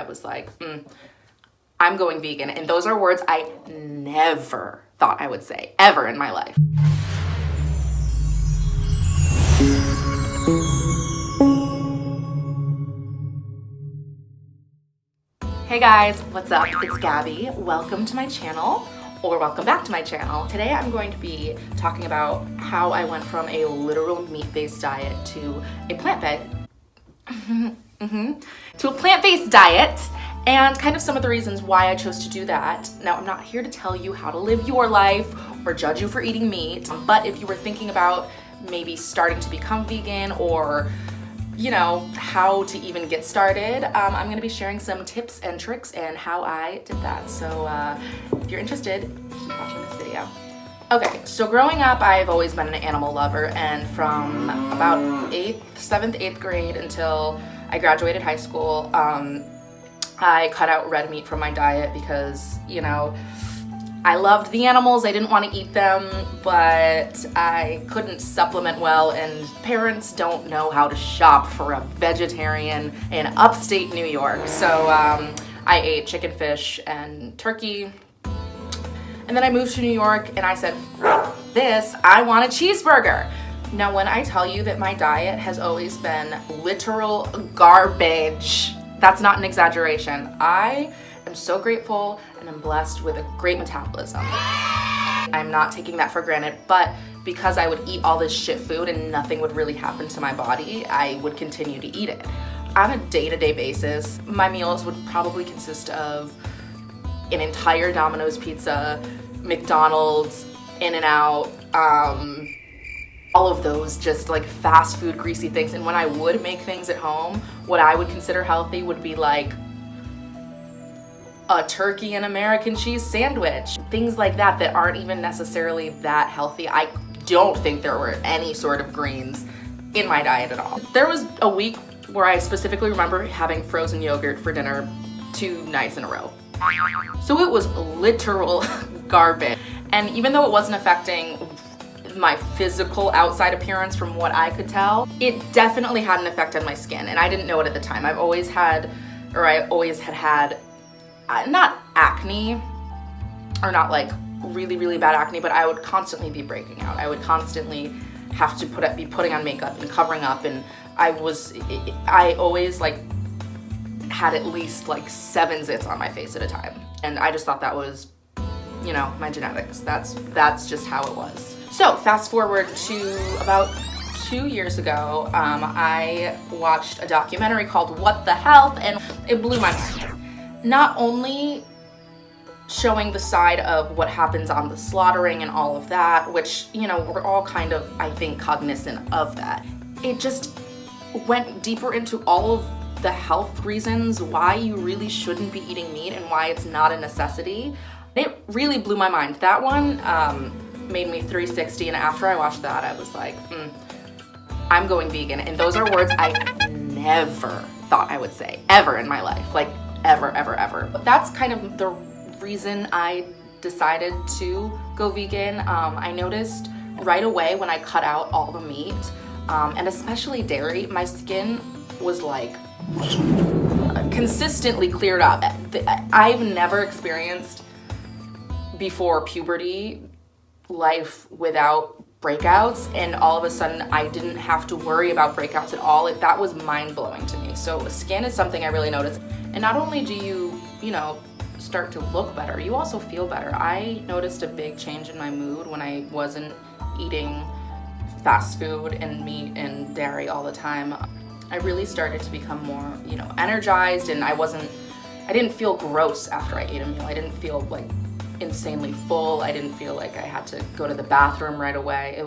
I was like, I'm going vegan. And those are words I never thought I would say, ever in my life. Hey guys, what's up? It's Gabby. Welcome to my channel, or welcome back to my channel. Today I'm going to be talking about how I went from a literal meat-based diet to a plant-based diet, and kind of some of the reasons why I chose to do that. Now, I'm not here to tell you how to live your life or judge you for eating meat, but if you were thinking about maybe starting to become vegan, or you know, how to even get started, I'm gonna be sharing some tips and tricks and how I did that. So if you're interested, keep watching this video. Okay, so growing up, I've always been an animal lover, and from about 7th, 8th grade until I graduated high school, I cut out red meat from my diet because, you know, I loved the animals, I didn't want to eat them, but I couldn't supplement well, and parents don't know how to shop for a vegetarian in upstate New York. So I ate chicken, fish, and turkey. And then I moved to New York and I said, this, I want a cheeseburger. Now, when I tell you that my diet has always been literal garbage, that's not an exaggeration. I am so grateful and I'm blessed with a great metabolism. I'm not taking that for granted, but because I would eat all this shit food and nothing would really happen to my body, I would continue to eat it. On a day-to-day basis, my meals would probably consist of an entire Domino's pizza, McDonald's, In-N-Out, all of those just like fast food, greasy things. And when I would make things at home, what I would consider healthy would be like a turkey and American cheese sandwich, things like that that aren't even necessarily that healthy. I don't think there were any sort of greens in my diet at all. There was a week where I specifically remember having frozen yogurt for dinner 2 nights in a row. So it was literal garbage. And even though it wasn't affecting my physical outside appearance from what I could tell, it definitely had an effect on my skin, and I didn't know it at the time. I always had not acne, or not like really, really bad acne, but I would constantly be breaking out. I would constantly have to be putting on makeup and covering up, and I always like had at least like 7 zits on my face at a time. And I just thought that was, you know, my genetics. That's just how it was. So fast forward to about 2 years ago, I watched a documentary called What the Health, and it blew my mind. Not only showing the side of what happens on the slaughtering and all of that, which, you know, we're all kind of, I think, cognizant of that. It just went deeper into all of the health reasons why you really shouldn't be eating meat and why it's not a necessity. It really blew my mind. That one made me 360, and after I watched that, I was like, I'm going vegan. And those are words I never thought I would say, ever in my life. Like, ever, ever, ever. But that's kind of the reason I decided to go vegan. I noticed right away when I cut out all the meat, and especially dairy, my skin was like consistently cleared up. I've never experienced before puberty life without breakouts, and all of a sudden I didn't have to worry about breakouts at all. That was mind-blowing to me. So skin is something I really noticed. And not only do you know, start to look better, you also feel better. I noticed a big change in my mood when I wasn't eating fast food and meat and dairy all the time. I really started to become more, you know, energized, and I didn't feel gross after I ate a meal. I didn't feel like insanely full. I didn't feel like I had to go to the bathroom right away.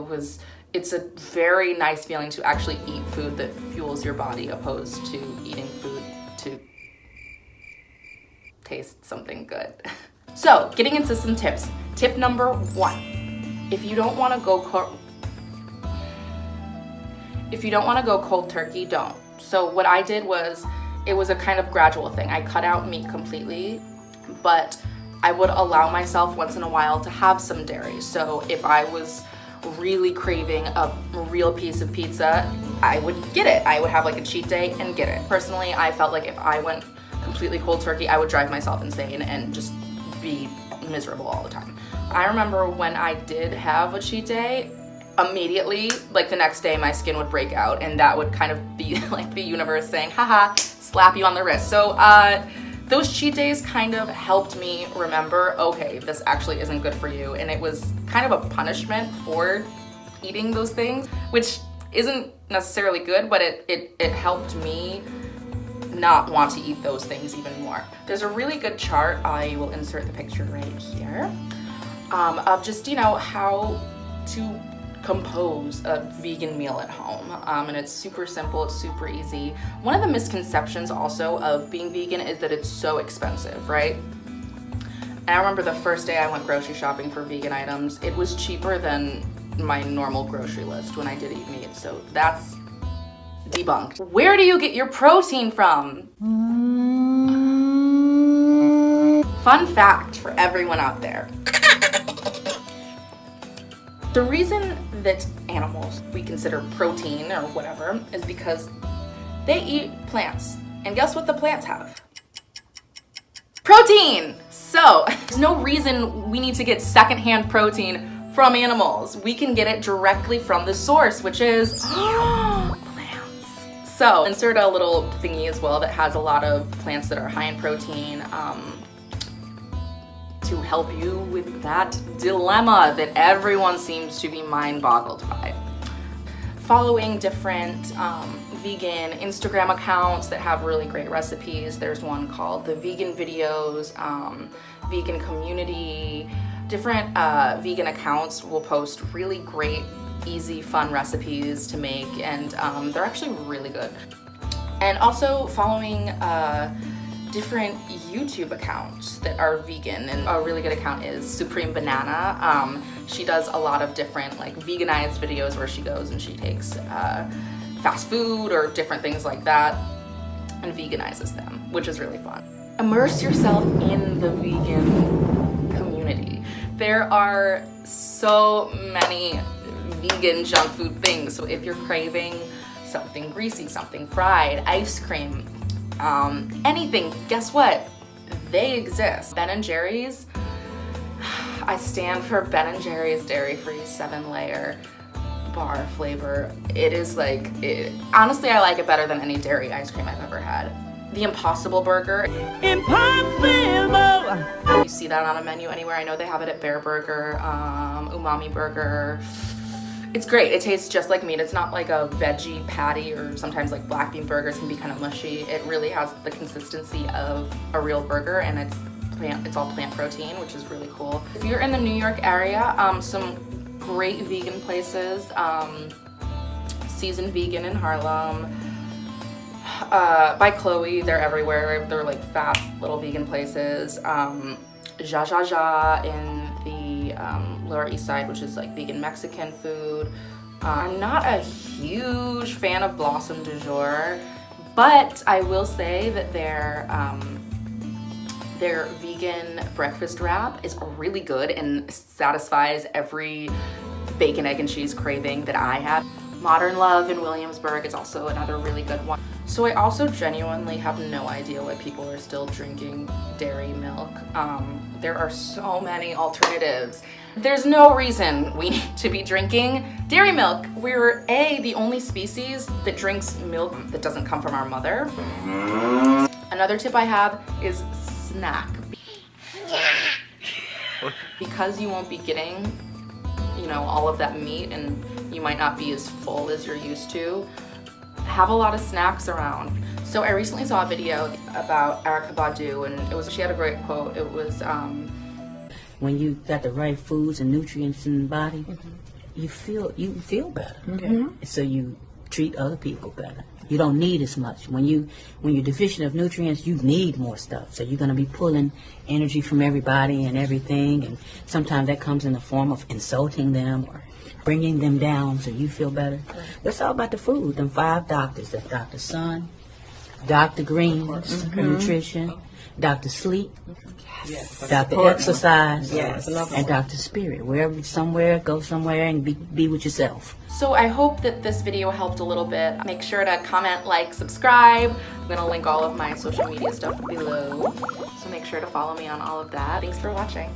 It's a very nice feeling to actually eat food that fuels your body, opposed to eating food to taste something good. So, getting into some tips. Tip number 1, if you don't want to go cold turkey, don't. So what I did was, it was a kind of gradual thing. I cut out meat completely, but I would allow myself once in a while to have some dairy. So if I was really craving a real piece of pizza, I would get it. I would have like a cheat day and get it. Personally, I felt like if I went completely cold turkey, I would drive myself insane and just be miserable all the time. I remember when I did have a cheat day, immediately, like the next day, my skin would break out, and that would kind of be like the universe saying, haha, slap you on the wrist. So those cheat days kind of helped me remember, okay, this actually isn't good for you. And it was kind of a punishment for eating those things, which isn't necessarily good, but it helped me not want to eat those things even more. There's a really good chart, I will insert the picture right here, of just, you know, how to compose a vegan meal at home, and it's super simple, it's super easy. One of the misconceptions also of being vegan is that it's so expensive, right? And I remember the first day I went grocery shopping for vegan items, it was cheaper than my normal grocery list when I did eat meat, so that's debunked. Where do you get your protein from? Fun fact for everyone out there. The reason that animals we consider protein or whatever is because they eat plants. And guess what the plants have? Protein! So, there's no reason we need to get secondhand protein from animals. We can get it directly from the source, which is plants. So, insert a little thingy as well that has a lot of plants that are high in protein, to help you with that dilemma that everyone seems to be mind-boggled by. Following different vegan Instagram accounts that have really great recipes. There's one called The Vegan Videos, Vegan Community. Different vegan accounts will post really great, easy, fun recipes to make, and they're actually really good. And also following different YouTube accounts that are vegan, and a really good account is Supreme Banana. She does a lot of different like veganized videos where she goes and she takes fast food or different things like that and veganizes them, which is really fun. Immerse yourself in the vegan community. There are so many vegan junk food things, so if you're craving something greasy, something fried, ice cream, anything, guess what? They exist. Ben & Jerry's, I stand for Ben & Jerry's dairy-free 7-layer bar flavor. It is like, honestly, I like it better than any dairy ice cream I've ever had. The Impossible Burger. Impossible! You see that on a menu anywhere. I know they have it at Bear Burger, Umami Burger. It's great. It tastes just like meat. It's not like a veggie patty, or sometimes like black bean burgers can be kind of mushy. It really has the consistency of a real burger, and it's all plant protein, which is really cool. If you're in the New York area, some great vegan places. Seasoned Vegan in Harlem. By Chloe, they're everywhere. They're like fast little vegan places. Zha Zha Zha in the Lower East Side, which is like vegan Mexican food. I'm not a huge fan of Blossom du Jour, but I will say that their vegan breakfast wrap is really good and satisfies every bacon, egg, and cheese craving that I have. Modern Love in Williamsburg is also another really good one. So I also genuinely have no idea why people are still drinking dairy milk. There are so many alternatives. There's no reason we need to be drinking dairy milk. We're the only species that drinks milk that doesn't come from our mother. Another tip I have is snack. Because you won't be getting, you know, all of that meat, and you might not be as full as you're used to, have a lot of snacks around. So I recently saw a video about Erykah Badu, and she had a great quote. It was, when you got the right foods and nutrients in the body, you feel better. So you treat other people better. You don't need as much. When you're deficient of nutrients, you need more stuff. So you're going to be pulling energy from everybody and everything, and sometimes that comes in the form of insulting them or bringing them down so you feel better. That's all about the food. Them 5 doctors, that Dr. Sun, Dr. Greens for nutrition, Dr. Sleep, Yes. Dr. Exercise, Yes. and Dr. Spirit. Wherever, somewhere, go somewhere and be with yourself. So I hope that this video helped a little bit. Make sure to comment, like, subscribe. I'm gonna link all of my social media stuff below. So make sure to follow me on all of that. Thanks for watching.